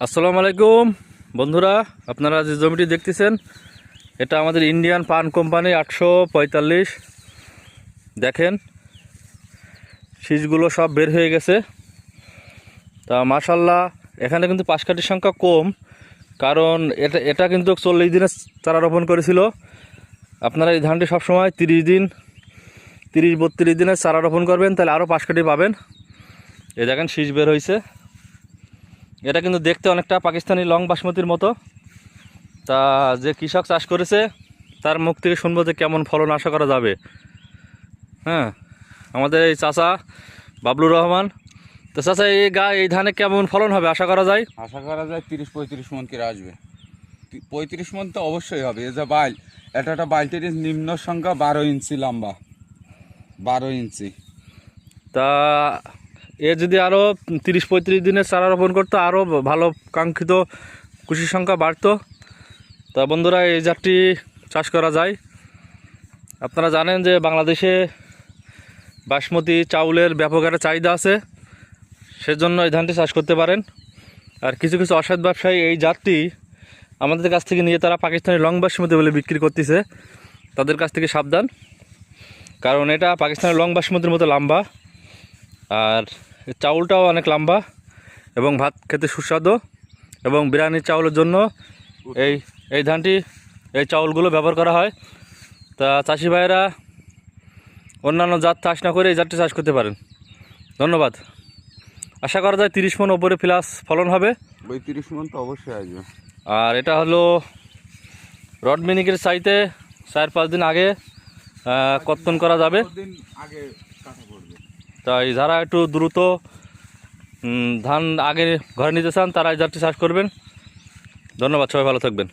আসসালামু আলাইকুম বন্ধুরা, আপনারা যে জমিটি দেখতেছেন এটা আমাদের ইন্ডিয়ান পান কোম্পানি 845। দেখেন শীষগুলো সব বের হয়ে গেছে। তা মাশাল্লাহ, এখানে কিন্তু পাশকাঠির সংখ্যা কম, কারণ এটা কিন্তু 40 দিনের চারা রোপণ করেছিল। আপনারা এই ধানটি সবসময় 30-32 দিনের চারা রোপণ করবেন, তাহলে আরও পাশকাঠি পাবেন। এই দেখেন শীষ বের হয়েছে। এটা কিন্তু দেখতে অনেকটা পাকিস্তানি লং বাসমতির মতো। তা যে কৃষক চাষ করেছে তার মুখ থেকে শুনবো যে কেমন ফলন আশা করা যাবে। হ্যাঁ, আমাদের এই চাচা বাবলুর রহমান। তো চাচা, এই ধানে কেমন ফলন হবে আশা করা যায়? আশা করা যায় 30-35 মন করে আসবে। 35 মন তো অবশ্যই হবে। এই যে বাইল, একটা বাইলটির নিম্ন সংখ্যা 12 ইঞ্চি লম্বা, 12 ইঞ্চি। তা এ যদি আরও 30-35 দিনের চারা রোপণ করতো আরও ভালো কাঙ্ক্ষিত কুশির সংখ্যা বাড়তো। তা বন্ধুরা, এই জাতটি চাষ করা যায়। আপনারা জানেন যে বাংলাদেশে বাসমতি চাউলের ব্যাপক একটা চাহিদা আছে, সেজন্য এই ধানটি চাষ করতে পারেন। আর কিছু কিছু অসৎ ব্যবসায়ী এই জাতটি আমাদের কাছ থেকে নিয়ে তারা পাকিস্তানি লং বাসমতি বলে বিক্রি করতেছে। তাদের কাছ থেকে সাবধান, কারণ এটা পাকিস্তানি লং বাসমতির মতো লম্বা, আর চাউলটাও অনেক লম্বা এবং ভাত খেতে সুস্বাদু, এবং বিরিয়ানির চাউলের জন্য এই ধানটি, এই চাউলগুলো ব্যবহার করা হয়। তা চাষি ভাইয়েরা অন্যান্য জাত চাষ না করে এই জাতটি চাষ করতে পারেন। ধন্যবাদ। আশা করা যায় 30 মণ ওপরে প্লাস ফলন হবে। 35 মন তো অবশ্যই আসবে। আর এটা হলো রড মিনিকের চাইতে 4-5 দিন আগে কর্তন করা যাবে। তাই যারা একটু দ্রুত ধান আগে ঘরে নিতে চান তারা এই জাতটি চাষ করবেন। ধন্যবাদ, সবাই ভালো থাকবেন।